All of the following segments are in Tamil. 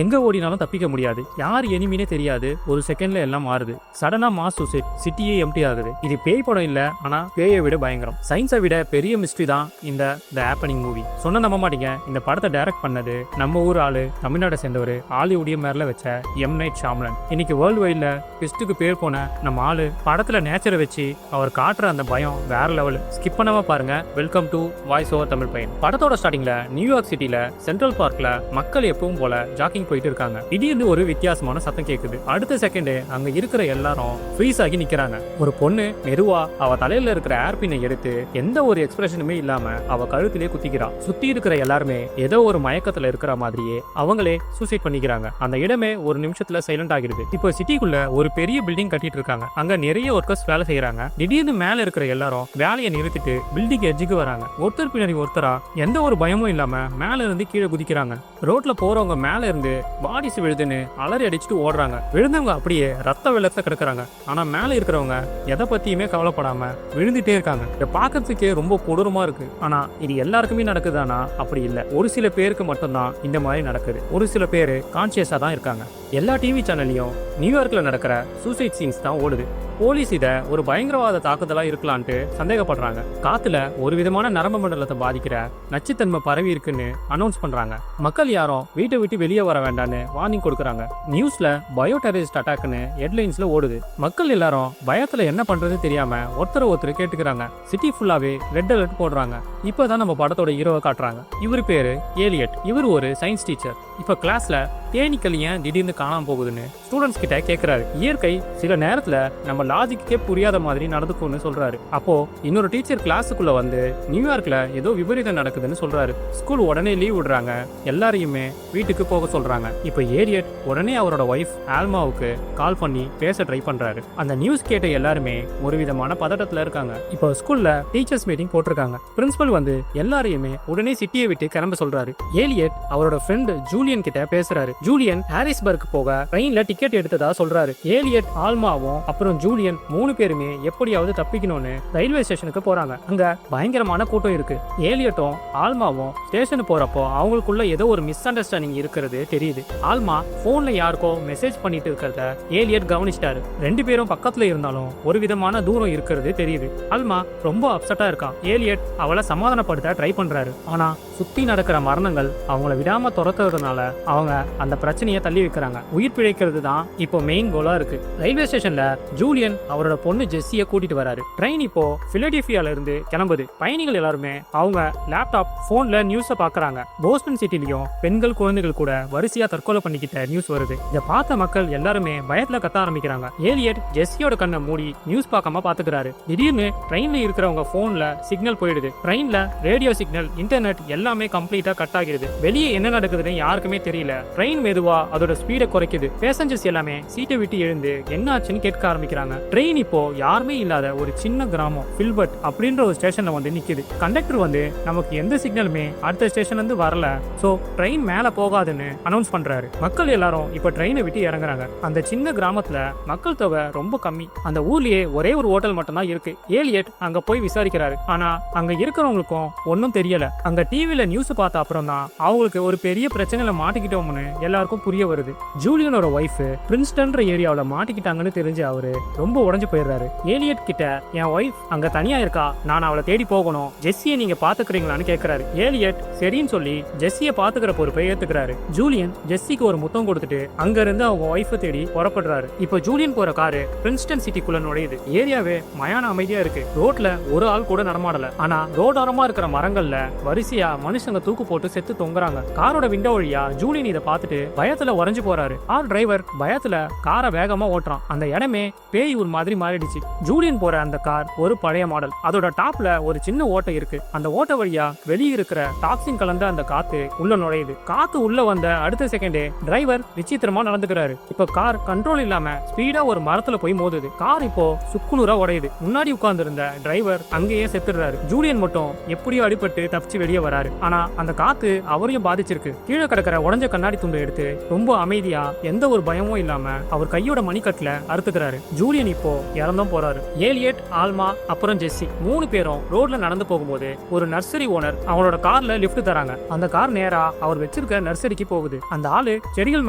எங்க ஓடினாலும் தப்பிக்க முடியாது, யார் எனிமினே தெரியாது, ஒரு செகண்ட்ல எல்லாம் மாறுது. சடனா மாஸ் சூசைட், சிட்டியே எம்டி ஆகுது. இது பேய் படம் இல்ல, ஆனா பேயை விட பயங்கரம். சயின்ஸை விட பெரிய மிஸ்ட்ரி தான் இந்த ஹேப்பனிங் மூவி. சொன்ன நம்ப மாட்டீங்க, இந்த படத்தை டைரக்ட் பண்ணது நம்ம ஊர் ஆளு, தமிழ்நாட்டை சேர்ந்தவர், ஹாலிவுட் மேல வச்ச எம் நைட் ஷியாமலன். இன்னைக்கு வேர்ல்டு வைட்ல பெஸ்ட்டுக்கு பேர் போன நம்ம ஆளு படத்துல நேச்சரை வச்சு அவர் காட்டுற அந்த பயம் வேற லெவல். ஸ்கிப் பண்ணாம பாருங்க. Welcome to voice over Tamil பையன். படத்தோட ஸ்டார்டிங்ல நியூயார்க் சிட்டில சென்ட்ரல் பார்க்ல மக்கள் எப்பவும் போல ஜாக்கிங் போயிட்டு இருக்காங்க. திடீர்னு ஒரு வித்தியாசமான சத்தம் கேக்குது. அடுத்த செகண்ட் அங்க இருக்கிற எல்லாரும் ஃப்ரீஸ் ஆகி நிக்கிறாங்க. ஒரு பொண்ணு மெதுவா அவ தலையில இருக்கிற ஏர்பினை எடுத்து எந்த ஒரு எக்ஸ்பிரஷனுமே இல்லாம அவ கழுத்திலே குத்திக்கிறா. சுத்தி இருக்கிற எல்லாருமே ஏதோ ஒரு மயக்கத்துல இருக்கிற மாதிரியே அவங்களே சூசைட் பண்ணிக்கிறாங்க. அந்த இடமே ஒரு நிமிஷத்துல சைலண்ட் ஆகிடுது. இப்போ சிட்டிக்குள்ள ஒரு பெரிய பில்டிங் கட்டிட்டு இருக்காங்க. அங்க நிறைய ஒர்க்கர்ஸ் வேலை செய்யறாங்க. திடீர்னு மேல இருக்கிற எல்லாரும் வேலையை நிறுத்திட்டு பில்டிங் எட்ஜுக்கு வராங்க. ஒருத்தர் பின்னாடி ஒருத்தரா எந்த ஒரு பயமும் இல்லாம மேல இருந்து கீழே குதிக்கிறாங்க. ரோட்ல போறவங்க மேல இருந்து பாடிஸ் விழுதுன்னு அலறி அடிச்சுட்டு ஓடுறாங்க. விழுந்தவங்க அப்படியே ரத்த வெள்ளத்துல கிடக்குறாங்க. ஆனா மேல இருக்கிறவங்க எதை பத்தியுமே கவலைப்படாம விழுந்துட்டே இருக்காங்க. இதை பார்க்கறதுக்கே ரொம்ப கொடூரமா இருக்கு. ஆனா இது எல்லாருக்குமே நடக்குதானா? அப்படி இல்லை. ஒரு சில பேருக்கு மட்டும்தான் இந்த மாதிரி நடக்குது. ஒரு சில பேர் கான்சியஸா தான் இருக்காங்க. எல்லா டிவி சேனல்லையும் நியூயார்க்ல நடக்கிற சூசைட் சீன்ஸ் தான் ஓடுது. போலீஸ் இதை ஒரு பயங்கரவாத தாக்குதலா இருக்கலான்ட்டு சந்தேகப்படுறாங்க. காத்துல ஒரு விதமான நரம்பு மண்டலத்தை பாதிக்கிற நச்சுத்தன்மை பரவி இருக்குன்னு அனௌன்ஸ் பண்றாங்க. மக்கள் யாரும் வீட்டை விட்டு வெளியே வர வேண்டான்னு வார்னிங் கொடுக்குறாங்க. நியூஸ்ல பயோ டெரரிஸ்ட் அட்டாக்னு ஹெட்லைன்ஸ்ல ஓடுது. மக்கள் எல்லாரும் பயத்துல என்ன பண்றது தெரியாம ஒருத்தர் கேட்டுக்கிறாங்க. சிட்டி ஃபுல்லாவே ரெட் அலர்ட் போடுறாங்க. இப்பதான் நம்ம படத்தோட ஹீரோவை காட்டுறாங்க. இவர் பேரு ஏலியட். இவர் ஒரு சயின்ஸ் டீச்சர். இப்ப கிளாஸ்ல தேனீக்கள் ஏன் திடீர்னு காணாம போகுதுன்னு ஸ்டூடெண்ட்ஸ் கிட்ட கேட்கிறாரு. இயற்கை சில நேரத்துல நம்ம லாஜிக்கே புரியாத மாதிரி நடந்துக்கும்னு சொல்றாரு. அப்போ இன்னொரு டீச்சர் கிளாஸுக்குள்ள வந்து நியூயார்க்ல ஏதோ விபரீதம் நடக்குதுன்னு சொல்றாரு. ஸ்கூல் உடனே லீவ் விடுறாங்க. எல்லாரையுமே வீட்டுக்கு போக சொல்றாங்க. இப்ப ஏலியட் உடனே அவரோட ஒய்ஃப் ஆல்மாவுக்கு கால் பண்ணி பேச ட்ரை பண்றாரு. அந்த நியூஸ் கேட்ட எல்லாருமே ஒரு விதமான பதட்டத்துல இருக்காங்க. இப்போ ஸ்கூல்ல டீச்சர்ஸ் மீட்டிங் போட்டிருக்காங்க. பிரின்சிபல் வந்து எல்லாரையுமே உடனே சிட்டியை விட்டு கிளம்ப சொல்றாரு. ஏலியட் அவரோட ஃப்ரெண்ட் ஜூலியன் கிட்ட பேசுறாரு. ஜூலியன் ஹாரிஸ்பர்க் போக ட்ரெயின்ல டிக்கெட் எடுத்ததா சொல்றாரு. ஏலியட், ஆல்மாவும் அப்புறம் ஜூலியன் 3 பேருமே எப்படியாவது தப்பிக்கணும்னு ரயில்வே ஸ்டேஷனுக்கு போறாங்க. அங்க பயங்கரமான கூட்டம் இருக்கு. ஏலியட்டும் ஆல்மாவும் ஸ்டேஷனுக்கு போறப்போ அவங்களுக்குள்ள ஏதோ ஒரு மிஸ் அண்டர்ஸ்டாண்டிங் இருக்கிறது தெரியுது. ஆல்மா போன்ல யாருக்கோ மெசேஜ் பண்ணிட்டு இருக்கிறத ஏலியட் கவனிச்சிட்டாரு. 2 பேரும் பக்கத்துல இருந்தாலும் ஒரு விதமான தூரம் இருக்கிறது தெரியுது. ஆல்மா ரொம்ப அப்செட்டா இருக்கா. ஏலியட் அவளை சமாதானப்படுத்த ட்ரை பண்றாரு. ஆனா சுத்தி நடக்கிற மரணங்கள் அவங்கள விடாம துரத்துறதுனால அவங்க அந்த பிரச்சனையை தள்ளி வைக்கிறாங்க. உயிர் பிழைக்கிறது தான் இப்போ மெயின் கோலா இருக்கு. ரயில்வே ஸ்டேஷன்ல ஜூலியன் அவரோட பொண்ணு ஜெஸ்ஸியை கூட்டிட்டு வராரு. ட்ரெயின் இப்போ பிலடெல்பியால இருந்து கிளம்புது. பயணிகள் எல்லாருமே அவங்க லேப்டாப், போன்ல நியூஸை பாக்குறாங்க. போஸ்டன் சிட்டிலையும் பெண்கள், குழந்தைகள் கூட வரிசையா தற்கொலை பண்ணிக்கிட்ட நியூஸ் வருது. இதை பார்த்த மக்கள் எல்லாருமே பயத்துல கத்த ஆரம்பிக்கிறாங்க. ஏலியட் ஜெஸ்ஸியோட கண்ணை மூடி நியூஸ் பார்க்காம பாத்துக்கிறாரு. திடீர்னு ட்ரெயின்ல இருக்கிறவங்க போன்ல சிக்னல் போயிடுது. ட்ரெயின்ல ரேடியோ சிக்னல், இன்டர்நெட் எல்லாமே கம்ப்ளீட்டா கட் ஆகிடுது. வெளியே என்ன நடக்குதுன்னு யாருக்குமே தெரியல. ட்ரெயின் மெதுவா அதோட ஸ்பீடை குறைக்குது. பேசஞ்சர்ஸ் எல்லாமே சீட்டை விட்டு எழுந்து என்ன ஆச்சுன்னு கேட்க ஆரம்பிக்கிறாங்க. ட்ரெயின் இப்போ யாருமே இல்லாத ஒரு சின்ன கிராமம் ஃபில்பர்ட் அப்படின்ற ஒரு ஸ்டேஷன்ல வந்து நிக்குது. கண்டக்டர் வந்து நமக்கு எந்த சிக்னலுமே அடுத்த ஸ்டேஷன்ல இருந்து வரல, சோ ட்ரெயின் மேல போகாதுன்னு அனௌன்ஸ் பண்றாரு. மக்கள் எல்லாரும் இப்ப ட்ரெயினை விட்டு இறங்குறாங்க. அந்த சின்ன கிராமத்துல மக்கள் தொகை ரொம்ப கம்மி. அந்த ஊர்லயே ஒரே ஒரு ஹோட்டல் மட்டும் தான் இருக்கு. ஏலியட் அங்க போய் விசாரிக்கிறாரு. ஆனா அங்க இருக்கிறவங்களுக்கும் ஒன்னும் தெரியல. அங்க டிவில நியூஸ் பார்த்த அப்புறம் தான் அவங்களுக்கு ஒரு பெரிய பிரச்சனையில மாட்டிக்கிட்டோம்னு எல்லாருக்கும் புரிய வருது. ஜூலியனோட ஒய்ஃப் பிரின்ஸ்டன்ற ஏரியாவில் மாட்டிக்கிட்டாங்கன்னு தெரிஞ்சு அவரு ரொம்ப உடஞ்சு போயிடுறாரு. ஏலியட் கிட்ட என் ஒய்ஃப் அங்க தனியா இருக்கா, நான் அவளை தேடி போகணும், ஜெஸ்ஸியை நீங்க பாத்துக்கிறீங்களான்னு கேட்கிறாரு. ஏலியட் சரின்னு சொல்லி ஜெஸ்ஸியை பாத்துக்கிற பொறுப்பை ஏத்துக்கிறாரு. ஜூலியன் ஜெஸ்ஸிக்கு ஒரு முத்தம் கொடுத்துட்டு அங்க இருந்து அவங்க ஒய்ஃபை தேடி புறப்படுறாரு. இப்போ ஜூலியன் போற காரு பிரின்ஸ்டன் சிட்டிக்குள்ள நுழையுது. ஏரியாவே மயான அமைதியா இருக்கு. ரோட்ல ஒரு ஆள் கூட நடமாடல. ஆனா ரோடோரமா இருக்கிற மரங்கள்ல வரிசையா மனுஷங்க தூக்கு போட்டு செத்து தொங்குறாங்க. காரோட விண்டோ வழியா ஜூலியன் இதை பார்த்துட்டு பயத்துல உறைஞ்சு போறாரு. கார் டிரைவர் பயத்துல காரை வேகமா ஓட்டுறான். அந்த இடமே பேய் ஊர் மாதிரி மாறிடுச்சு. ஜூலியன் போற அந்த கார் ஒரு பழைய மாடல். அதோட டாப்ல ஒரு சின்ன ஓட்டை இருக்கு. அந்த ஓட்டை வழியா வெளியே இருக்கிற டாக்ஸின் கலந்த அந்த காத்து உள்ள நுழையுது. காத்து உள்ள வந்த அடுத்த செகண்டே டிரைவர் விசித்திரமா நடந்துக்கிறாரு. இப்ப கார் கண்ட்ரோல் இல்லாம ஸ்பீடா ஒரு மரத்துல போய் மோதுது. கார் இப்போ சுக்குநூறா உடையுது. முன்னாடி உட்கார்ந்து இருந்த டிரைவர் அங்கேயே செத்துடுறாரு. ஜூலியன் மட்டும் எப்படியோ அடிபட்டு தப்பிச்சு வெளியே வராரு. ஆனா அந்த காத்து அவரையும் பாதிச்சிருக்கு. கீழே கிடக்கிற இருக்கிற உடஞ்ச கண்ணாடி துண்டை எடுத்து ரொம்ப அமைதியா எந்த ஒரு பயமும் இல்லாம அவர் கையோட மணிக்கட்டுல அறுத்துக்கிறாரு. ஜூலியன் இப்போ இறந்தும் போறாரு. ஏலியட், ஆல்மா அப்புறம் ஜெஸ்ஸி 3 பேரும் ரோட்ல நடந்து போகும்போது ஒரு நர்சரி ஓனர் அவங்களோட கார்ல லிஃப்ட் தராங்க. அந்த கார் நேரா அவர் வச்சிருக்க நர்சரிக்கு போகுது. அந்த ஆளு செடிகள்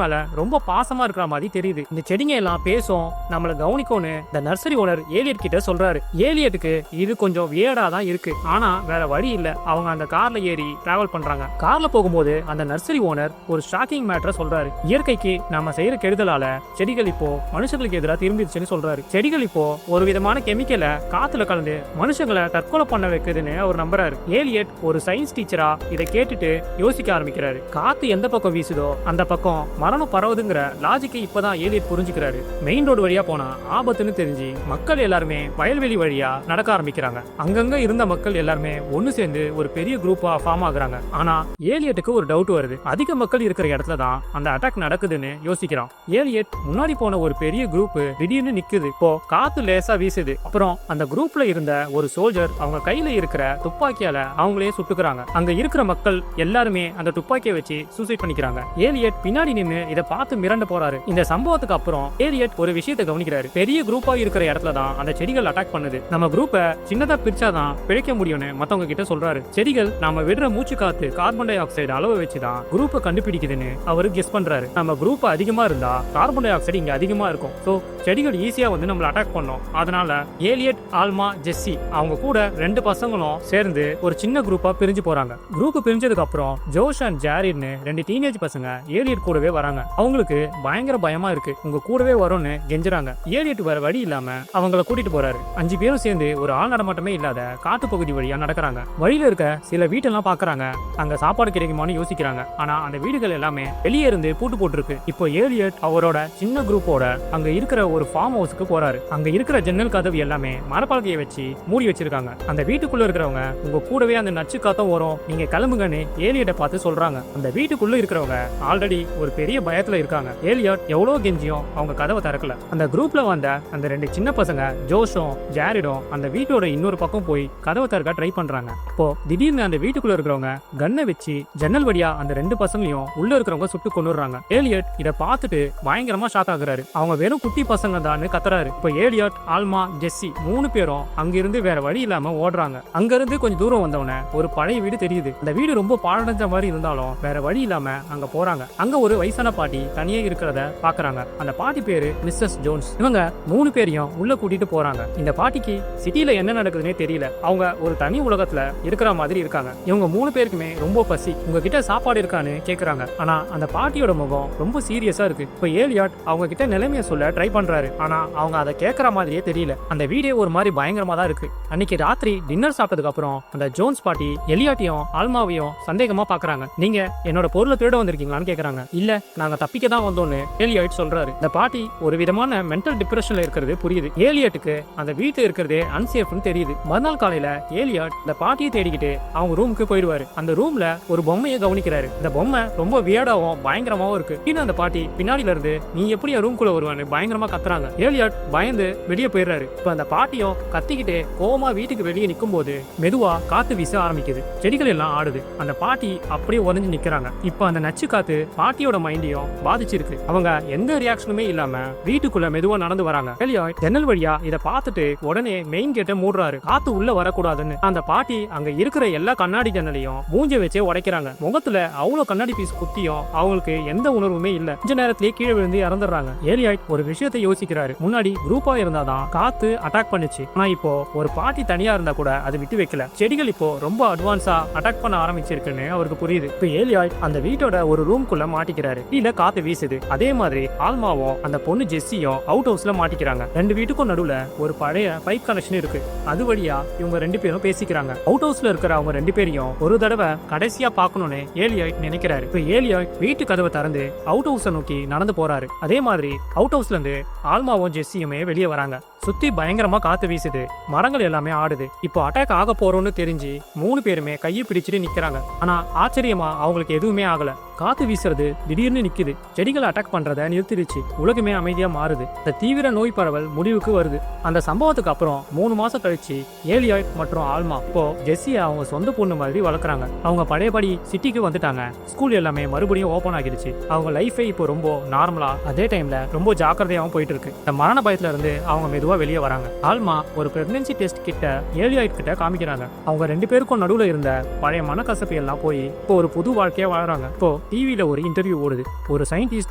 மேல ரொம்ப பாசமா இருக்கிற மாதிரி தெரியுது. இந்த செடிங்க எல்லாம் பேசும், நம்மள கவனிக்கும்னு இந்த நர்சரி ஓனர் ஏலியட் கிட்ட சொல்றாரு. ஏலியட்டுக்கு இது கொஞ்சம் வியர்டா தான் இருக்கு, ஆனா வேற வழி இல்ல. அவங்க அந்த கார்ல ஏறி டிராவல் பண்றாங்க. கார்ல போகும்போது அந்த நர்சரி ஓனர் ஒரு ஷாக்கிங் மேட்டரை சொல்றாரு. இயற்கைக்கு நாம செய்யற கெடுதலால செடிகள் இப்போ மனுஷங்களுக்கு எதிராக திரும்பிடுச்சுன்னு சொல்றாரு. செடிகள் இப்போ ஒரு விதமான கெமிக்கலை காத்துல கலந்து மனுஷங்களை தற்கொலை பண்ண வைக்குதுன்னு அவர் நம்புறாரு. ஏலியட் ஒரு சயின்ஸ் டீச்சரா இதை கேட்டுட்டு யோசிக்க ஆரம்பிக்கிறாரு. காத்து எந்த பக்கம் வீசுதோ அந்த பக்கம் மரணம் பரவுதுங்கிற லாஜிக்கை இப்பதான் ஏலியட் புரிஞ்சுக்கிறாரு. மெயின் ரோடு வழியா போனா ஆபத்துன்னு தெரிஞ்சு மக்கள் எல்லாருமே வயல்வெளி வழியா நடக்க ஆரம்பிக்கிறாங்க. அங்கங்க இருந்த மக்கள் எல்லாருமே ஒன்னு சேர்ந்து ஒரு பெரிய குரூப்பா ஃபார்ம் ஆகுறாங்க. ஆனா ஏலியட்டுக்கு ஒரு டவுட் வருது. அதிக மக்கள் இருக்கிற இடத்துல தான் அந்த அட்டாக் நடக்குதுன்னு யோசிக்கிறான். ஏலியட் முன்னாடி போன ஒரு பெரிய குரூப் திடீர்னு நிக்குது. இப்போ காத்து லேசா வீசுது. அப்புறம் அந்த குரூப்ல இருந்த ஒரு சோல்ஜர் அவங்க கையில இருக்கிற துப்பாக்கியால அவங்களே சுட்டுக்கிறாங்க. அங்க இருக்கிற மக்கள் எல்லாருமே அந்த துப்பாக்கியை வச்சு சூசைட் பண்ணிக்கிறாங்க. ஏலியட் பின்னாடி நின்னு இதை பார்த்து மிரண்டு போறாரு. இந்த சம்பவத்துக்கு அப்புறம் ஏலியட் ஒரு விஷயத்தை கவனிக்கிறாரு. பெரிய குரூப்பா இருக்கிற இடத்துல தான் அந்த செடிகள் அட்டாக் பண்ணுது. நம்ம குரூப்பை சின்னதா பிரிச்சாதான் பிழைக்க முடியும்னு மத்தவங்க கிட்ட சொல்றாரு. செடிகள் நாம விடுற மூச்சு காத்து கார்பன் டை ஆக்சைடு அளவை வச்சுதான் குரூப்பை கண்டுபிடிக்குதுன்னு அவரு கெஸ் பண்றாரு. நம்ம குரூப் அதிகமா இருந்தா கார்பன் டை ஆக்சைடு இங்க அதிகமா இருக்கும். சோ செடிகள் ஈஸியா வந்து நம்மள அட்டாக் பண்ணும். அதனால ஏலியட், ஆல்மா, ஜெஸ்ஸி அவங்க கூட 2 பசங்களும் சேர்ந்து ஒரு சின்ன குரூப்பா பிரிஞ்சு போறாங்க. குரூப் பிரிஞ்சதுக்கு அப்புறம் ஜோஷ் அண்ட் ஜாரிட்னு 2 டீனேஜ் பசங்க ஏலியட் கூடவே வராங்க. அவங்களுக்கு பயங்கர பயமா இருக்கு. உங்க கூடவே வரும்னு கெஞ்சுறாங்க. ஏலியட் வேற வழி இல்லாம அவங்கள கூட்டிட்டு போறாரு. 5 பேரும் சேர்ந்து ஒரு ஆள் நடமாட்டமே இல்லாத காட்டு பகுதி வழியா நடக்கிறாங்க. வழியில இருக்க சில வீட்டெல்லாம் பாக்குறாங்க. அங்க சாப்பாடு கிடைக்குமான்னு யோசிக்கிறாங்க. ஆனா அந்த வீடுகள் எல்லாமே வெளியே இருந்து பூட்டு போட்டுருக்கு. இப்போ ஏலியட் அவரோட சின்ன குரூப்போட அங்க இருக்கிற ஒரு ஃபார்ம் ஹவுஸ்க்கு போறாரு. அங்க இருக்கிற ஜன்னல் கதவு எல்லாமே மரப்பலகையை வச்சு மூடி வச்சிருக்காங்க. அந்த வீட்டுக்குள்ள இருக்கிறவங்க உங்க கூடவே அந்த நச்சு காத்தம் வரும், நீங்க கிளம்புங்கன்னு ஏலியட்டை பார்த்து சொல்றாங்க. அந்த வீட்டுக்குள்ள இருக்கிறவங்க ஆல்ரெடி ஒரு பெரிய பயத்துல இருக்காங்க. ஏலியட் எவ்வளவு கெஞ்சியும் அவங்க கதவை திறக்கல. அந்த குரூப்ல வந்த அந்த 2 சின்ன பசங்க ஜோஷும் ஜாரிடும் அந்த வீட்டோட இன்னொரு பக்கம் போய் கதவை திறக்க ட்ரை பண்றாங்க. இப்போ திடீர்னு அந்த வீட்டுக்குள்ள இருக்கிறவங்க கன்னை வச்சு ஜன்னல் வழியா அந்த 2 பசங்களையும் உள்ள இருக்கிறவங்க சுட்டு கொண்டுறாங்க. ஏலியட் இதை பார்த்துட்டு பயங்கரமா ஷாக் ஆகுறாரு. அவங்க வெறும் குட்டி பசங்க தான் கத்துறாரு. இப்போ ஏலியட், ஆல்மா, ஜெஸ்ஸி 3 பேரும் அங்கிருந்து வேற வழி இல்லாம ஓடுறாங்க. அங்க இருந்து கொஞ்சம் தூரம் வந்தவன ஒரு பழைய வீடு தெரியுது. அந்த வீடு ரொம்ப பாழடைஞ்ச மாதிரி இருந்தாலும் வேற வழி இல்லாம அங்க போறாங்க. அங்க ஒரு வயசான பாட்டி தனியே இருக்கிறத பாக்குறாங்க. அந்த பாட்டி பேரு மிஸ்ஸஸ் ஜோன்ஸ். இவங்க 3 பேரையும் உள்ள கூட்டிட்டு போறாங்க. இந்த பாட்டிக்கு சிட்டில என்ன நடக்குதுன்னே தெரியல. அவங்க ஒரு தனி உலகத்துல இருக்கிற மாதிரி இருக்காங்க. இவங்க 3 பேருக்குமே ரொம்ப பசி. உங்ககிட்ட சாப்பாடு இருக்கான்னு கேக்குறாங்க. ஆனா அந்த பாட்டியோட முகம் ரொம்ப சீரியஸா இருக்கு. இப்ப ஏலியட் அவங்க கிட்ட நிலைமைய சொல்ல ட்ரை பண்றாரு. ஆனா அவங்க அதை கேட்கற மாதிரியே தெரியல. அந்த வீடியோ ஒரு மாதிரி பயங்கரமா தான் இருக்கு. அன்னைக்கு ராத்திரி டின்னர் சாப்பிட்டதுக்கு அப்புறம் அந்த ஜோன்ஸ் பாட்டி எலியாட்டையும் ஆல்மாவையும் சந்தேகமா பாக்குறாங்க. நீங்க என்னோட பொருளை திருட வந்திருக்கீங்களான்னு கேக்குறாங்க. இல்ல, நாங்க தப்பிக்க தான் வந்தோம்னு ஏலியட் சொல்றாரு. இந்த பாட்டி ஒரு விதமான மென்டல் டிப்ரெஷன்ல இருக்கிறது புரியுது. ஏலியட்டுக்கு அந்த வீட்டு இருக்கிறதே அன்சேஃப்னு தெரியுது. மறுநாள் காலையில ஏலியட் இந்த பாட்டியை தேடிக்கிட்டு அவங்க ரூமுக்கு போயிடுவாரு. அந்த ரூம்ல ஒரு பொம்மையை கவனிக்கிறாரு. இந்த பொம்மை ரொம்ப வியர்டாவும் பயங்கரமாவும் இருக்கு. இன்னும் அந்த பாட்டி பின்னாடில இருந்து நீ எப்படி ரூம்குள்ள வருவான்னு பயங்கரமா கத்துறாங்க. ஏலியட் பயந்து வெளியே போயிடுறாரு. இப்ப அந்த பாட்டியும் கத்திக்கிட்டே கோவமா வீட்டுக்கு வெளியே நிக்கும் போது மெதுவா காத்து வீச ஆரம்பிக்குது. செடிகள் எல்லாம் ஆடுது. அந்த பாட்டி அப்படியே உறைஞ்சு நிக்கிறாங்க. இப்ப அந்த நச்சு காத்து பாட்டியோட மைண்டையும் பாதிச்சிருக்கு. அவங்க எந்த ரியாக்ஷனுமே இல்லாம வீட்டுக்குள்ள மெதுவா நடந்து வராங்க. ஏலியட் ஜன்னல் வழியா இதை பார்த்துட்டு உடனே மெயின் கேட்டை மூடுறாரு. காத்து உள்ள வரக்கூடாதுன்னு. அந்த பாட்டி அங்க இருக்கிற எல்லா கண்ணாடி ஜன்னலையும் மூஞ்ச வச்சே உடைக்கிறாங்க. முகத்துல அவ்வளவு கண்ணாடி பீஸ் குத்தியும் அவங்களுக்கு எந்த உணர்வுமே இல்ல. கொஞ்ச நேரத்திலேயே கீழே விழுந்து இறந்துடுறாங்க. ஏலியட் ஒரு விஷயத்தை யோசிக்கிறாரு. முன்னாடி குரூப்பா இருந்தாதான் காத்து அட்டாக் பண்ணுச்சு. ஆனா இப்போ ஒரு பாட்டி தனியா இருந்தா கூட அது விட்டு வைக்கல. செடிகள் இப்போ ரொம்ப அட்வான்ஸா அட்டாக் பண்ண ஆரம்பிச்சிருக்குன்னு அவருக்கு புரியுது. இப்போ ஏலியட் அந்த வீட்டோட ஒரு ரூம்குள்ள மாட்டிக்கிறாரு. கீழே காத்து வீசுது. அதே மாதிரி ஆல்மாவும் அந்த பொண்ணு ஜெஸ்ஸியும் அவுட் ஹவுஸ்ல மாட்டிக்கிறாங்க. 2 வீட்டுக்கும் நடுவுல ஒரு பழைய பைப் கனெக்ஷன் இருக்கு. அது வழியா இவங்க 2 பேரும் பேசிக்கிறாங்க. அவுட் ஹவுஸ்ல இருக்கிற அவங்க 2 பேரையும் ஒரு தடவை கடைசியா பார்க்கணும்னு ஏலியட் நினைக்கிறாரு. இப்போ ஏலியட் வீட்டு கதவை திறந்து அவுட் ஹவுஸை நோக்கி நடந்து போறாரு. அதே மாதிரி அவுட் ஹவுஸ்ல இருந்து ஆல்மாவும் ஜெஸ்ஸியுமே வெளியே வராங்க. சுத்தி பயங்கரமா காத்து வீசுது, மரங்கள் எல்லாமே ஆடுது. இப்போ அட்டாக் ஆக போறோம்னு தெரிஞ்சு 3 பேருமே கையை பிடிச்சிட்டு நிக்கிறாங்க. ஆனா ஆச்சரியமா அவங்களுக்கு எதுவுமே ஆகல. காத்து வீசுறது திடீர்னு நிக்குது, செடிகளை அட்டாக் பண்றத நிறுத்திடுச்சு, உலகமே அமைதியா மாறுது. இந்த தீவிர நோய் பரவல் முடிவுக்கு வருது. அந்த சம்பவத்துக்கு அப்புறம் 3 மாசம் கழிச்சு ஏலியாய்ட் மற்றும் ஆல்மா இப்போ ஜெஸ்ஸியை அவங்க சொந்த பொண்ணு மாதிரி வளர்க்குறாங்க. அவங்க பழையபடி சிட்டிக்கு வந்துட்டாங்க. ஸ்கூல் எல்லாமே மறுபடியும் ஓபன் ஆகிடுச்சு. அவங்க லைஃபே இப்போ ரொம்ப நார்மலா, அதே டைம்ல ரொம்ப ஜாக்கிரதையாகவும் போயிட்டு இருக்கு. இந்த மரண பயத்துல இருந்து அவங்க மெதுவா வெளியே வராங்க. ஆல்மா ஒரு பிரெக்னன்சி டெஸ்ட் கிட்ட ஏலியாய்ட் கிட்ட காமிக்கிறாங்க. அவங்க 2 பேருக்கும் நடுவுல இருந்த பழைய மனக்கசப்பு எல்லாம் போய் இப்போ ஒரு புது வாழ்க்கையா வாழறாங்க. இப்போ டிவியில ஒரு இன்டர்வியூ ஓடுது. ஒரு சயின்டிஸ்ட்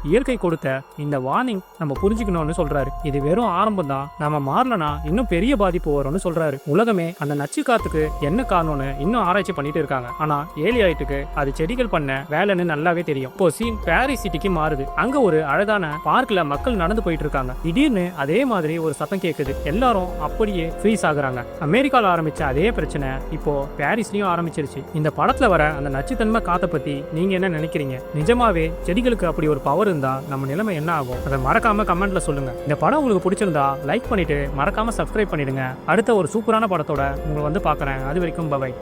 இயற்கை கொடுத்த இந்த வார்னிங் நம்ம புரிஞ்சுக்கணும்னு சொல்றாரு. இது வெறும் ஆரம்பம் தான், நம்ம மாறலனா இன்னும் பெரிய பாதிப்பு வரும்னு சொல்றாரு. உலகமே அந்த நச்சு காத்துக்கு என்ன காரணம்னு இன்னும் ஆராய்ச்சி பண்ணிட்டு இருக்காங்க. ஆனா ஏலியாய்ட்டுக்கு அது செடிகள் பண்ண வேலைன்னு நல்லாவே தெரியும். இப்போ சீன் பாரிஸ் சிட்டிக்கு மாறுது. அங்க ஒரு அழகான பார்க்ல மக்கள் நடந்து போயிட்டு இருக்காங்க. திடீர்னு அதே மாதிரி ஒரு சத்தம் கேக்குது. எல்லாரும் அப்படியே ஃப்ரீஸ் ஆகுறாங்க. அமெரிக்கால ஆரம்பிச்ச அதே பிரச்சனை இப்போ பாரிஸ்லயும் ஆரம்பிச்சிருச்சு. இந்த படத்துல வர அந்த நச்சுத்தன்மை காத்தை பத்தி நீங்க என்ன நினைக்கிறீங்க? நிஜமாவே செடிகளுக்கு அப்படி ஒரு பவர் இருந்தா நம்ம நிலைமை என்ன ஆகும்? அதை மறக்காம கமெண்ட்ல சொல்லுங்க. இந்த படம் உங்களுக்கு பிடிச்சிருந்தா லைக் பண்ணிட்டு மறக்காம சப்ஸ்கிரைப் பண்ணிடுங்க. அடுத்த ஒரு சூப்பரான படத்தோட உங்களை வந்து பார்க்கறேன். அது வரைக்கும் பை.